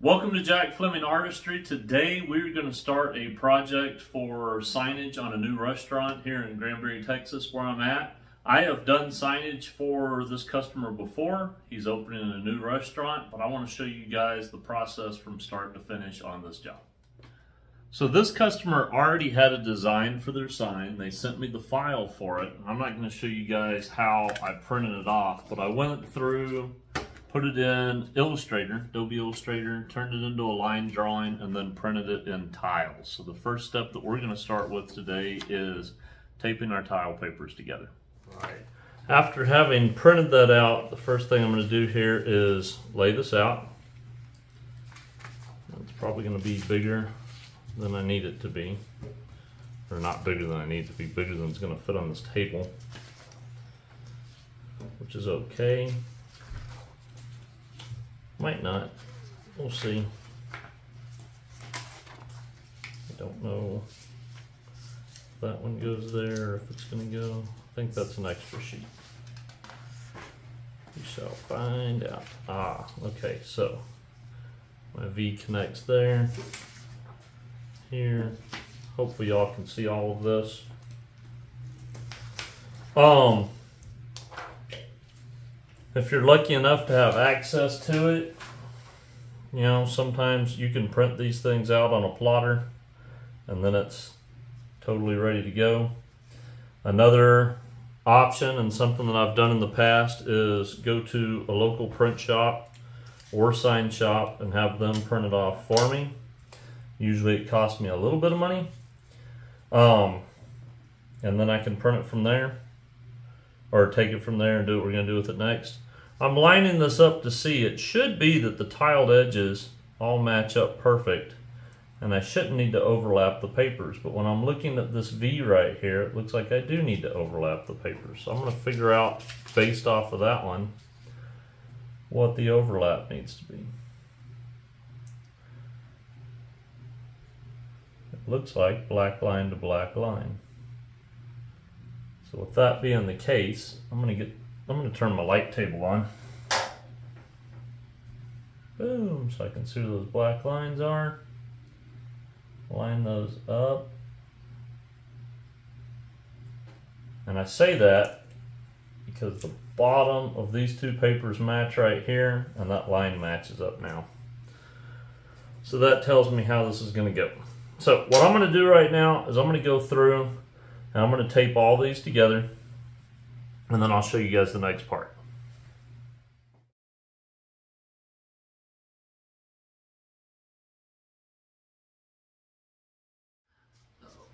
Welcome to Jack Fleming Artistry. Today we're going to start a project for signage on a new restaurant here in Granbury, Texas, where I'm at. I have done signage for this customer before. He's opening a new restaurant, but I want to show you guys the process from start to finish on this job. So this customer already had a design for their sign. They sent me the file for it. I'm not going to show you guys how I printed it off, but I went through, put it in Illustrator, Adobe Illustrator, turned it into a line drawing, and then printed it in tiles. So the first step that we're going to start with today is taping our tile papers together. All right. After having printed that out, the first thing I'm going to do here is lay this out. It's probably going to be bigger than I need it to be, or not bigger than I need it to be, bigger than it's going to fit on this table, which is okay. Might not, we'll see. I don't know if that one goes there or if it's going to go. I think that's an extra sheet. We shall find out. Ah, okay, so my V connects there. Here, hopefully y'all can see all of this. If you're lucky enough to have access to it, you know, sometimes you can print these things out on a plotter and then it's totally ready to go. Another option, and something that I've done in the past, is go to a local print shop or sign shop and have them print it off for me. Usually it costs me a little bit of money, and then I can print it from there, or take it from there and do what we're going to do with it next. I'm lining this up to see. It should be that the tiled edges all match up perfect, and I shouldn't need to overlap the papers, but when I'm looking at this V right here, it looks like I do need to overlap the papers. So I'm going to figure out, based off of that one, what the overlap needs to be. Looks like black line to black line. So with that being the case, I'm gonna turn my light table on. Boom, so I can see where those black lines are. Line those up. And I say that because the bottom of these two papers match right here, and that line matches up now. So that tells me how this is gonna go. So what I'm going to do right now is I'm going to go through and I'm going to tape all these together, and then I'll show you guys the next part.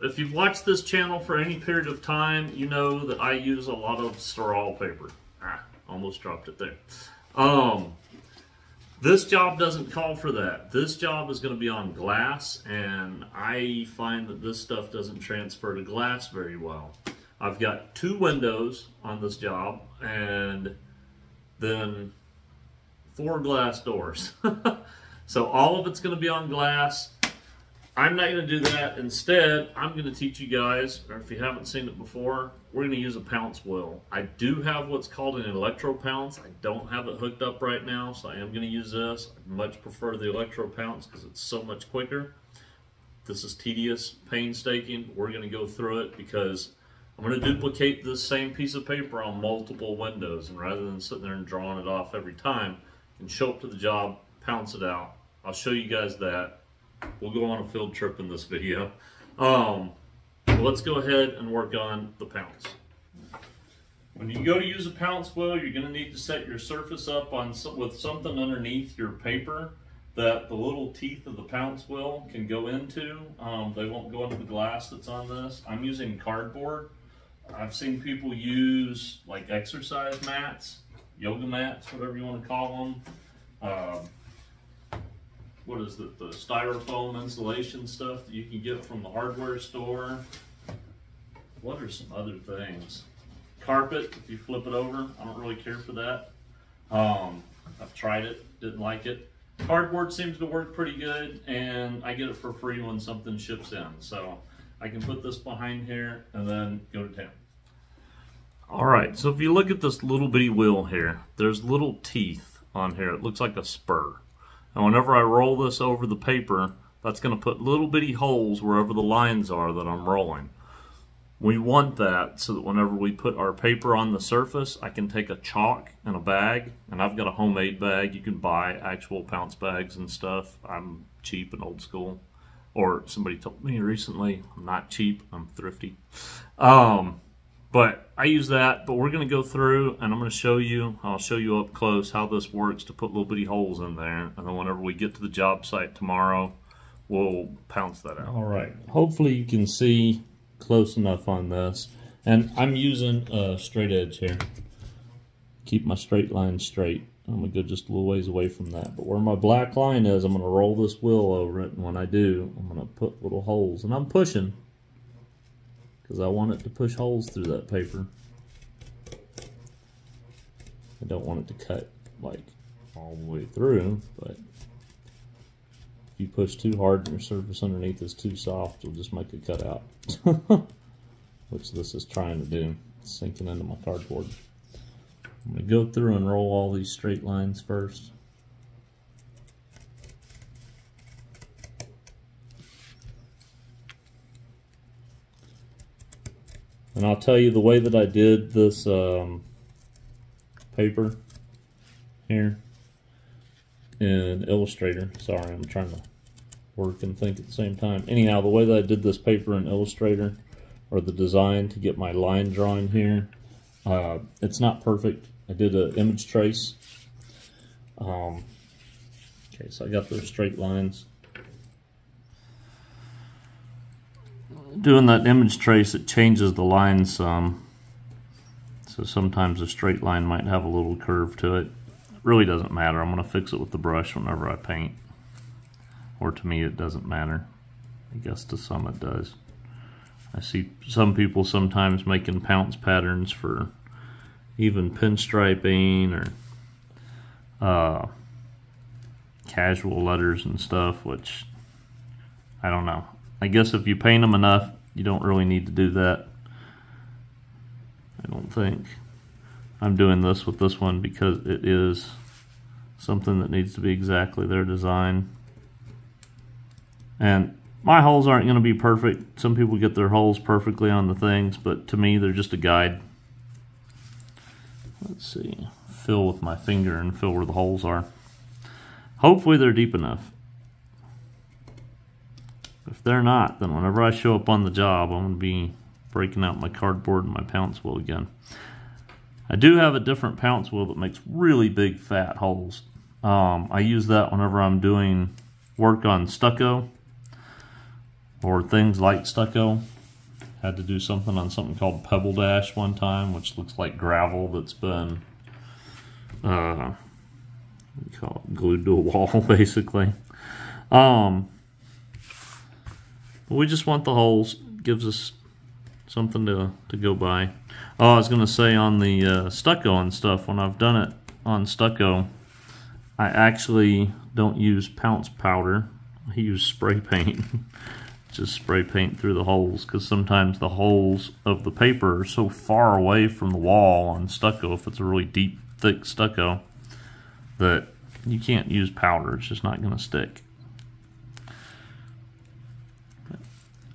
If you've watched this channel for any period of time, you know that I use a lot of straw paper. Almost dropped it there. This job doesn't call for that. This job is going to be on glass, and I find that this stuff doesn't transfer to glass very well. I've got 2 windows on this job, and then 4 glass doors. So all of it's going to be on glass. I'm not going to do that. Instead, I'm going to teach you guys, or if you haven't seen it before, we're going to use a pounce wheel. I do have what's called an electro pounce. I don't have it hooked up right now, so I am going to use this. I much prefer the electro pounce because it's so much quicker. This is tedious, painstaking. We're going to go through it because I'm going to duplicate this same piece of paper on multiple windows, and rather than sitting there and drawing it off every time, I can show up to the job, pounce it out. I'll show you guys that. We'll go on a field trip in this video. Let's go ahead and work on the pounce. When you go to use a pounce wheel, you're going to need to set your surface up with something underneath your paper that the little teeth of the pounce wheel can go into. They won't go into the glass that's on this. I'm using cardboard. I've seen people use like exercise mats, yoga mats, whatever you want to call them. What is it, the styrofoam insulation stuff that you can get from the hardware store. What are some other things? Carpet, if you flip it over, I don't really care for that. I've tried it, didn't like it. Cardboard seems to work pretty good, and I get it for free when something ships in. So I can put this behind here and then go to town. All right, so if you look at this little bitty wheel here, there's little teeth on here. It looks like a spur. And whenever I roll this over the paper, that's going to put little bitty holes wherever the lines are that I'm rolling. We want that so that whenever we put our paper on the surface, I can take a chalk and a bag, and I've got a homemade bag. You can buy actual pounce bags and stuff. I'm cheap and old school. Or somebody told me recently, I'm not cheap, I'm thrifty. But I use that, but we're going to go through and I'm going to show you, I'll show you up close how this works to put little bitty holes in there. And then whenever we get to the job site tomorrow, we'll pounce that out. All right, hopefully you can see close enough on this. And I'm using a straight edge here. Keep my straight line straight. I'm going to go just a little ways away from that. But where my black line is, I'm going to roll this wheel over it. And when I do, I'm going to put little holes. And I'm pushing, because I want it to push holes through that paper. I don't want it to cut like all the way through, but if you push too hard and your surface underneath is too soft, you'll just make it cut out. Which this is trying to do. It's sinking into my cardboard. I'm going to go through and roll all these straight lines first. And I'll tell you the way that I did this paper here in Illustrator. Sorry, I'm trying to work and think at the same time. Anyhow, the way that I did this paper in Illustrator, or the design to get my line drawing here, it's not perfect. I did an image trace. Okay, so I got those straight lines. Doing that image trace, it changes the line some. So sometimes a straight line might have a little curve to it. It really doesn't matter. I'm going to fix it with the brush whenever I paint. Or to me, it doesn't matter. I guess to some it does. I see some people sometimes making pounce patterns for even pinstriping or casual letters and stuff, which I don't know. I guess if you paint them enough, you don't really need to do that. I don't think. I'm doing this with this one because it is something that needs to be exactly their design. And my holes aren't going to be perfect. Some people get their holes perfectly on the things, but to me, they're just a guide. Let's see. Fill with my finger and fill where the holes are. Hopefully they're deep enough. If they're not, then whenever I show up on the job, I'm going to be breaking out my cardboard and my pounce wheel again. I do have a different pounce wheel that makes really big fat holes. I use that whenever I'm doing work on stucco or things like stucco. Had to do something on something called Pebble Dash one time, which looks like gravel that's been what do you call it, glued to a wall basically. We just want the holes. Gives us something to go by. Oh, I was going to say on the stucco and stuff, when I've done it on stucco, I actually don't use pounce powder. I use spray paint. Just spray paint through the holes, because sometimes the holes of the paper are so far away from the wall on stucco, if it's a really deep, thick stucco, that you can't use powder. It's just not going to stick.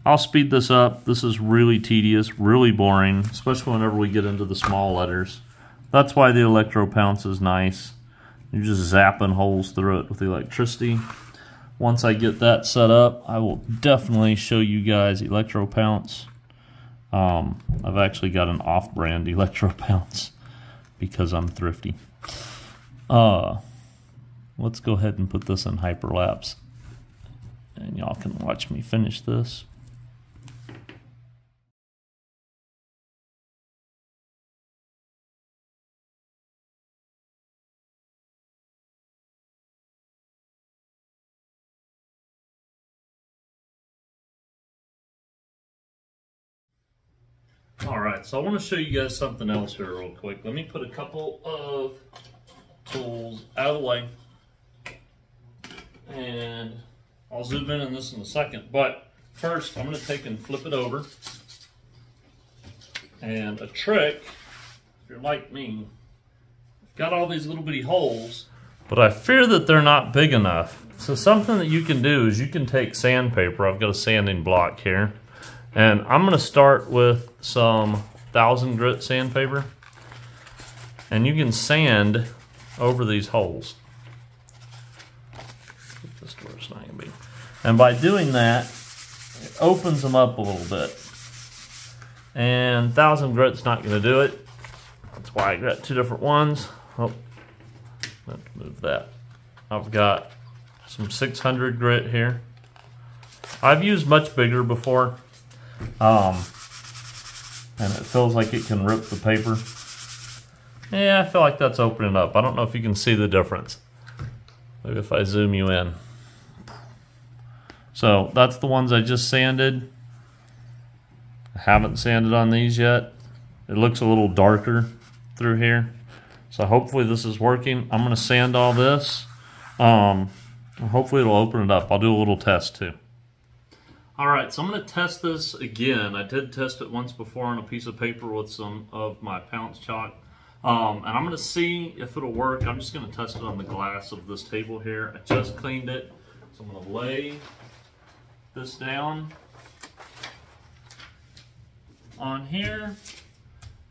I'll speed this up. This is really tedious, really boring, especially whenever we get into the small letters. That's why the electro pounce is nice. You're just zapping holes through it with electricity. Once I get that set up, I will definitely show you guys electro pounce. I've actually got an off-brand electro pounce because I'm thrifty. Let's go ahead and put this in hyperlapse, and y'all can watch me finish this. Alright, so I want to show you guys something else here real quick. Let me put a couple of tools out of the way, and I'll zoom in on this in a second. But first, I'm going to take and flip it over. And a trick, if you're like me, I've got all these little bitty holes. but I fear that they're not big enough. So something that you can do is you can take sandpaper. I've got a sanding block here, and I'm gonna start with some 1000 grit sandpaper, and you can sand over these holes. This is where it's not gonna be. And by doing that, it opens them up a little bit. And 1000 grit's not gonna do it. That's why I got two different ones. Oh, let's move that. I've got some 600 grit here. I've used much bigger before, and it feels like it can rip the paper. Yeah, I feel like that's opening up. I don't know if you can see the difference. Maybe if I zoom you in. So that's the ones I just sanded. I haven't sanded on these yet. It looks a little darker through here. So hopefully this is working. I'm gonna sand all this. Hopefully it'll open it up. I'll do a little test too. All right, so I'm gonna test this again. I did test it once before on a piece of paper with some of my pounce chalk. And I'm gonna see if it'll work. I'm just gonna test it on the glass of this table here. I just cleaned it. So I'm gonna lay this down on here.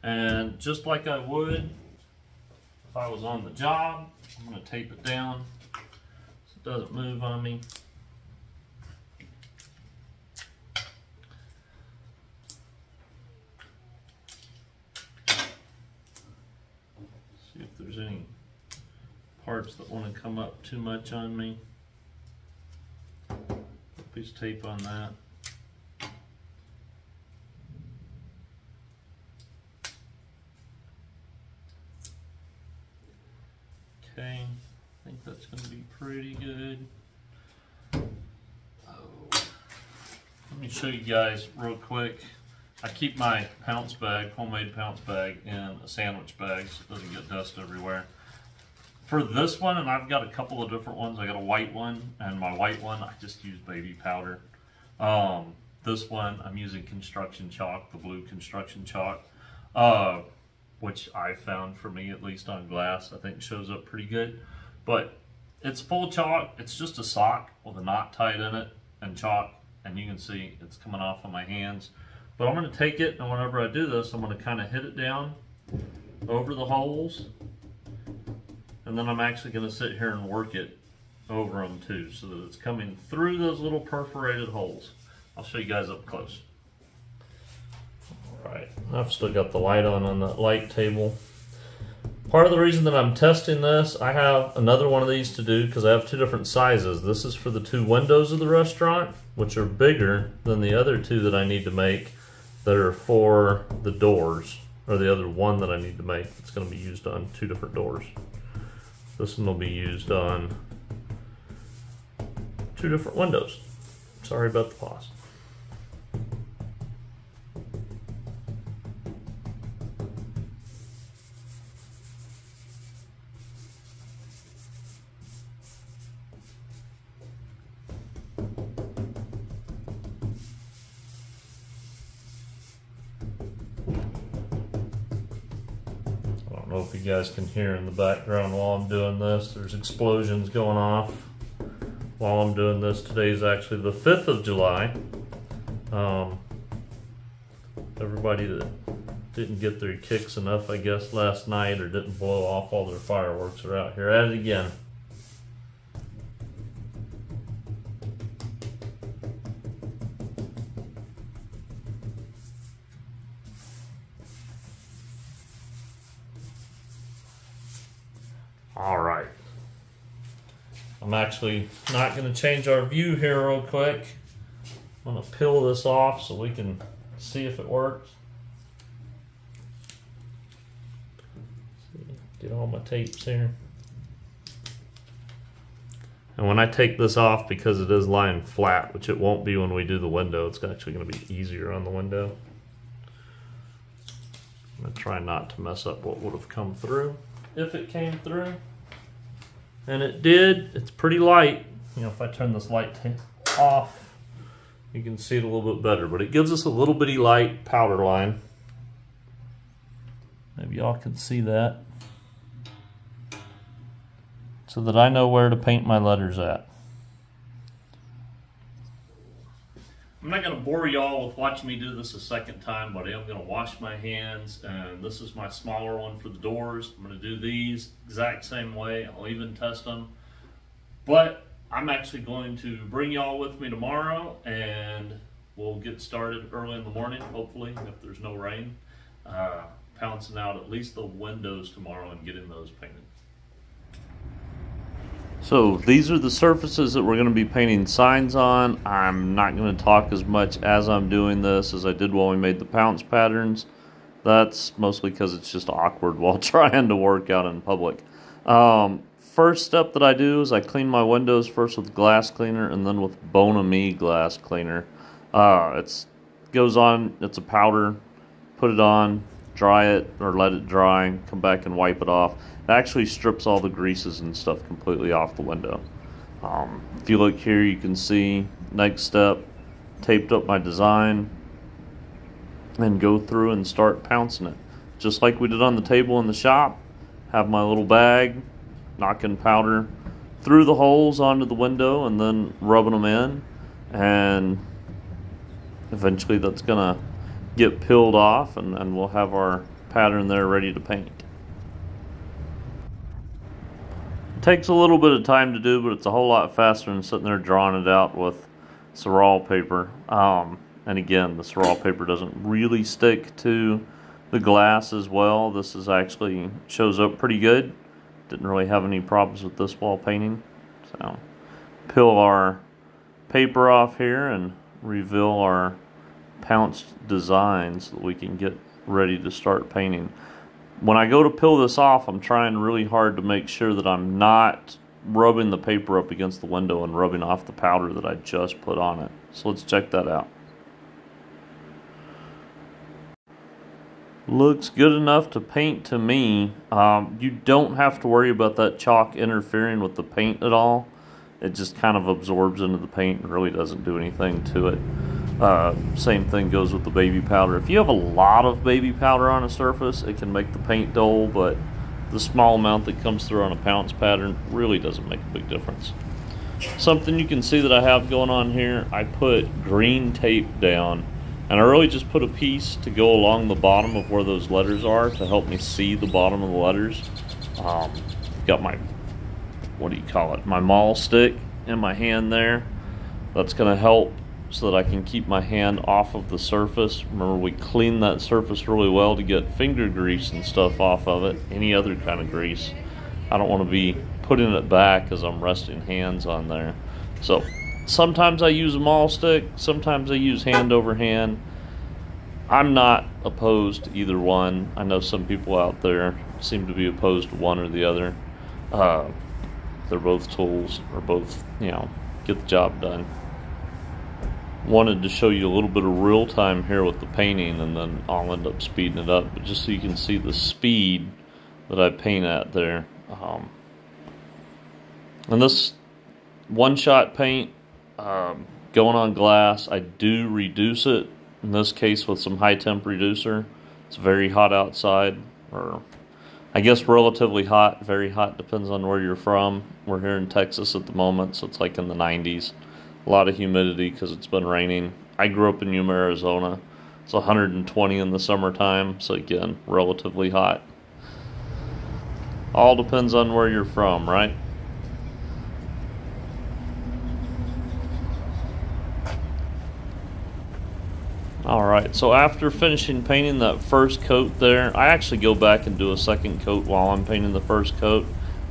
And just like I would if I was on the job, I'm gonna tape it down so it doesn't move on me. See if there's any parts that want to come up too much on me. Put a piece of tape on that. Okay, I think that's going to be pretty good. Let me show you guys real quick. I keep my pounce bag, homemade pounce bag, in a sandwich bag so it doesn't get dust everywhere. For this one, and I've got a couple of different ones, I got a white one, and my white one, I just use baby powder. This one, I'm using construction chalk, the blue construction chalk. Which I found, for me at least on glass, I think shows up pretty good. But it's full chalk. It's just a sock with a knot tied in it and chalk, and you can see it's coming off on my hands. But I'm going to take it, and whenever I do this, I'm going to kind of hit it down over the holes, and then I'm actually going to sit here and work it over them too, so that it's coming through those little perforated holes. I'll show you guys up close. Right, I've still got the light on the light table. Part of the reason that I'm testing this, I have another one of these to do because I have two different sizes. This is for the two windows of the restaurant, which are bigger than the other two that I need to make that are for the doors, or the other one that I need to make. It's going to be used on two different doors. This one will be used on two different windows. Sorry about the pause. I don't know if you guys can hear in the background while I'm doing this. There's explosions going off while I'm doing this. Today is actually the 5th of July. Everybody that didn't get their kicks enough, I guess, last night, or didn't blow off all their fireworks are out here at it again. All right. I'm actually not going to change our view here real quick. I'm going to peel this off so we can see if it works. Get all my tapes here. And when I take this off, because it is lying flat, which it won't be when we do the window, it's actually going to be easier on the window. I'm going to try not to mess up what would have come through if it came through. And it did. It's pretty light. You know, if I turn this light off, you can see it a little bit better. But it gives us a little bitty light powder line. Maybe y'all can see that. so that I know where to paint my letters at. I'm not going to bore y'all with watching me do this a second time, but I am going to wash my hands, and this is my smaller one for the doors. I'm going to do these exact same way. I'll even test them, but I'm actually going to bring y'all with me tomorrow, and we'll get started early in the morning, hopefully, if there's no rain, pouncing out at least the windows tomorrow and getting those painted. So these are the surfaces that we're going to be painting signs on. I'm not going to talk as much as I'm doing this as I did while we made the pounce patterns. That's mostly because it's just awkward while trying to work out in public. First step that I do is I clean my windows first with glass cleaner and then with Bonami glass cleaner. It goes on, it's a powder, put it on, dry it or let it dry, come back and wipe it off. It actually strips all the greases and stuff completely off the window. If you look here, you can see, next step, taped up my design and go through and start pouncing it. Just like we did on the table in the shop, have my little bag, knocking powder through the holes onto the window and then rubbing them in, and eventually that's gonna get peeled off and we'll have our pattern there ready to paint. It takes a little bit of time to do, but it's a whole lot faster than sitting there drawing it out with Saral paper. And again, the Saral paper doesn't really stick to the glass as well. This is actually shows up pretty good. Didn't really have any problems with this while painting. So peel our paper off here and reveal our pounced design so that we can get ready to start painting. When I go to peel this off, I'm trying really hard to make sure that I'm not rubbing the paper up against the window and rubbing off the powder that I just put on it. So let's check that out. Looks good enough to paint to me. You don't have to worry about that chalk interfering with the paint at all. It just kind of absorbs into the paint and really doesn't do anything to it. Same thing goes with the baby powder. If you have a lot of baby powder on a surface, it can make the paint dull, but the small amount that comes through on a pounce pattern really doesn't make a big difference. Something you can see that I have going on here, I put green tape down, and I really just put a piece to go along the bottom of where those letters are to help me see the bottom of the letters. Got my, what do you call it, my maul stick in my hand there. That's going to help so that I can keep my hand off of the surface. Remember, we cleaned that surface really well to get finger grease and stuff off of it, any other kind of grease. I don't want to be putting it back as I'm resting hands on there. So sometimes I use a maul stick, sometimes I use hand over hand. I'm not opposed to either one. I know some people out there seem to be opposed to one or the other. They're both tools, or both, you know, get the job done. Wanted to show you a little bit of real time here with the painting, and then I'll end up speeding it up, but just so you can see the speed that I paint at there. And this one-shot paint going on glass, I do reduce it, in this case with some high temp reducer. It's very hot outside, or I guess relatively hot, very hot, depends on where you're from. We're here in Texas at the moment, so it's like in the 90s. A lot of humidity because it's been raining. I grew up in Yuma, Arizona. It's 120 in the summertime, so again, relatively hot. All depends on where you're from, right? Alright, so after finishing painting that first coat there, I actually go back and do a second coat while I'm painting the first coat.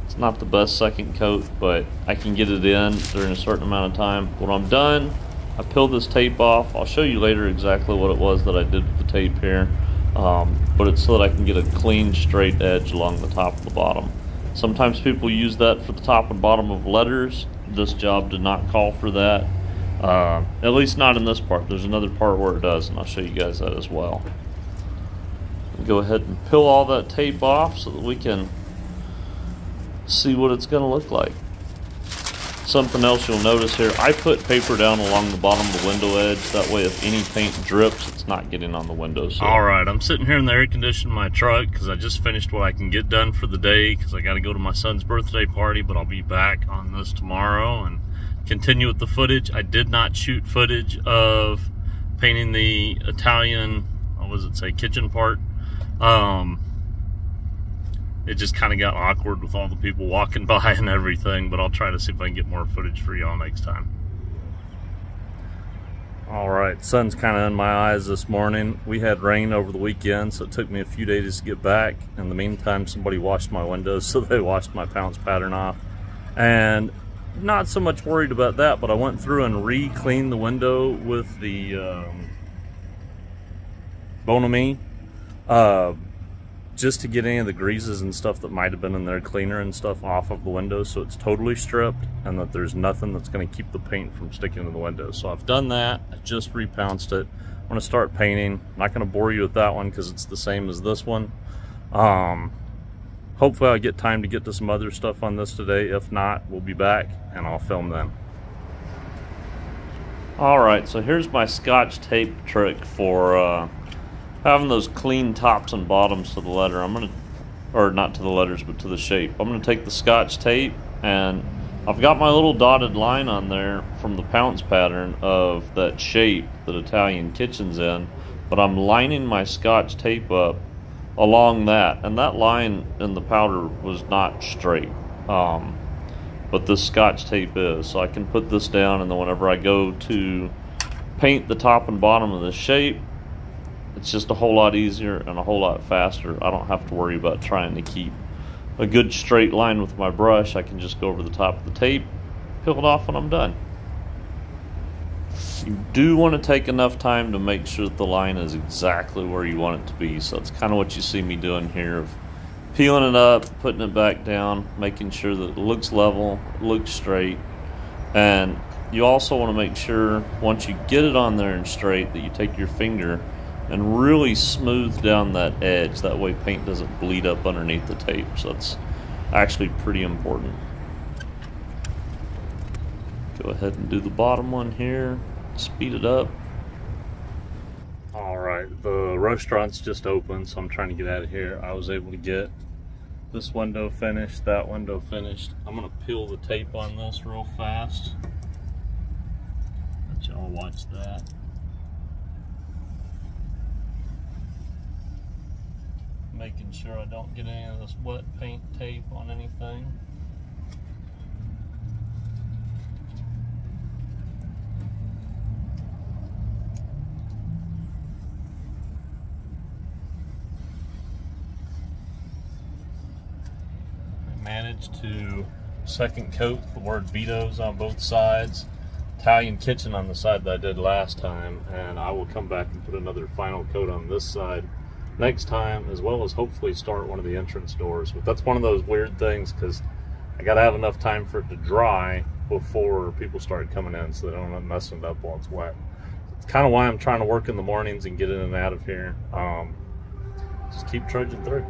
It's not the best second coat, but I can get it in during a certain amount of time. When I'm done, I peel this tape off. I'll show you later exactly what it was that I did with the tape here, but it's so that I can get a clean straight edge along the top and the bottom. Sometimes people use that for the top and bottom of letters. This job did not call for that, at least not in this part. There's another part where it does, and I'll show you guys that as well. Go ahead and peel all that tape off so that we can see what it's going to look like. Something else you'll notice here, I put paper down along the bottom of the window edge. That way if any paint drips, it's not getting on the windows. So. Alright, I'm sitting here in the air conditioning my truck because I just finished what I can get done for the day because I got to go to my son's birthday party, but I'll be back on this tomorrow and continue with the footage. I did not shoot footage of painting the Italian, what was it say, kitchen part. It just kind of got awkward with all the people walking by and everything, but I'll try to see if I can get more footage for y'all next time. Alright, sun's kind of in my eyes this morning. We had rain over the weekend, so it took me a few days to get back. In the meantime, somebody washed my windows, so they washed my pounce pattern off. And not so much worried about that, but I went through and re-cleaned the window with the Enamel. Just to get any of the greases and stuff that might have been in there, cleaner and stuff, off of the window, so it's totally stripped and that there's nothing that's going to keep the paint from sticking to the window. So I've done that. I just repounced it. I'm going to start painting. I'm not going to bore you with that one because it's the same as this one. Hopefully I'll get time to get to some other stuff on this today. If not, we'll be back and I'll film then. Alright, so here's my Scotch tape trick for having those clean tops and bottoms to the letter. Or not to the letters, but to the shape. I'm gonna take the Scotch tape, and I've got my little dotted line on there from the pounce pattern of that shape that Italian kitchen's in, but I'm lining my Scotch tape up along that, and that line in the powder was not straight, but this Scotch tape is, so I can put this down, and then whenever I go to paint the top and bottom of the shape, it's just a whole lot easier and a whole lot faster. I don't have to worry about trying to keep a good straight line with my brush. I can just go over the top of the tape, peel it off when I'm done. You do want to take enough time to make sure that the line is exactly where you want it to be. So that's kind of what you see me doing here, of peeling it up, putting it back down, making sure that it looks level, looks straight. And you also want to make sure once you get it on there and straight that you take your finger and really smooth down that edge. That way paint doesn't bleed up underneath the tape. So that's actually pretty important. Go ahead and do the bottom one here. Speed it up. Alright, the restaurant's just open, so I'm trying to get out of here. I was able to get this window finished, that window finished. I'm going to peel the tape on this real fast. Let y'all watch that. Making sure I don't get any of this wet paint tape on anything. I managed to second coat the word Vito's on both sides, Italian kitchen on the side that I did last time, and I will come back and put another final coat on this side next time, as well as hopefully start one of the entrance doors. But that's one of those weird things because I gotta have enough time for it to dry before people start coming in, so they don't end up messing it up while it's wet. It's kind of why I'm trying to work in the mornings and get in and out of here. Just keep trudging through.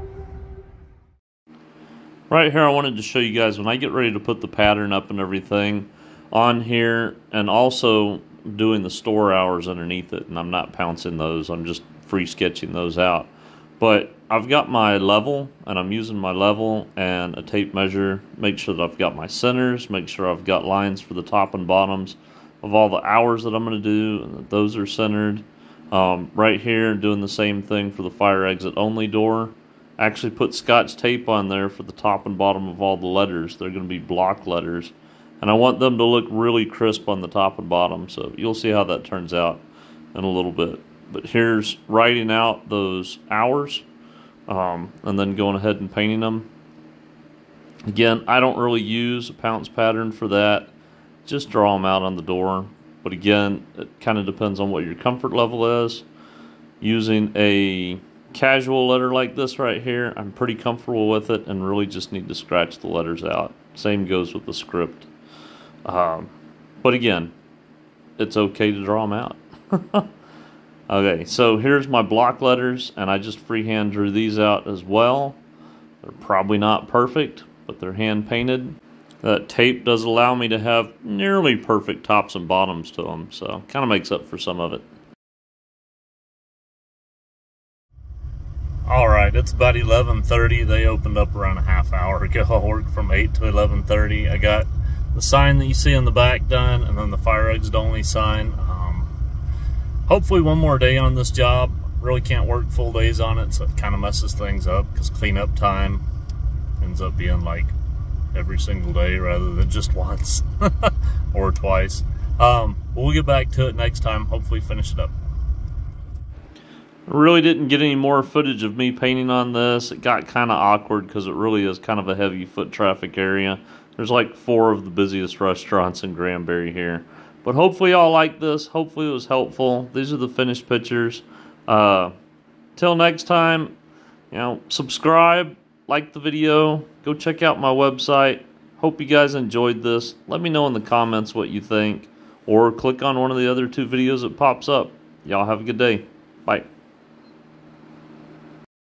Right here I wanted to show you guys when I get ready to put the pattern up and everything on here, and also doing the store hours underneath it, and I'm not pouncing those, I'm just free sketching those out. But I've got my level, and I'm using my level and a tape measure, make sure that I've got my centers, make sure I've got lines for the top and bottoms of all the hours that I'm going to do, and that those are centered. Right here, doing the same thing for the fire exit only door. Actually put Scotch tape on there for the top and bottom of all the letters. They're going to be block letters, and I want them to look really crisp on the top and bottom, so you'll see how that turns out in a little bit. But here's writing out those hours, and then going ahead and painting them. Again, I don't really use a pounce pattern for that. Just draw them out on the door. But again, it kind of depends on what your comfort level is. Using a casual letter like this right here, I'm pretty comfortable with it and really just need to scratch the letters out. Same goes with the script. But again, it's okay to draw them out. Okay, so here's my block letters, and I just freehand drew these out as well. They're probably not perfect, but they're hand painted. That tape does allow me to have nearly perfect tops and bottoms to them, so kind of makes up for some of it. Alright, it's about 11:30. They opened up around a half hour ago. I worked from 8 to 11:30. I got the sign that you see in the back done, and then the fire exit only sign. Hopefully one more day on this job. Really can't work full days on it, so it kind of messes things up because cleanup time ends up being like every single day rather than just once or twice. We'll get back to it next time, hopefully finish it up. I really didn't get any more footage of me painting on this. It got kind of awkward because it really is kind of a heavy foot traffic area. There's like 4 of the busiest restaurants in Granbury here. But hopefully y'all like this. Hopefully it was helpful. These are the finished pictures. Till next time, subscribe, like the video, go check out my website. Hope you guys enjoyed this. Let me know in the comments what you think, or click on one of the other 2 videos that pops up. Y'all have a good day. Bye.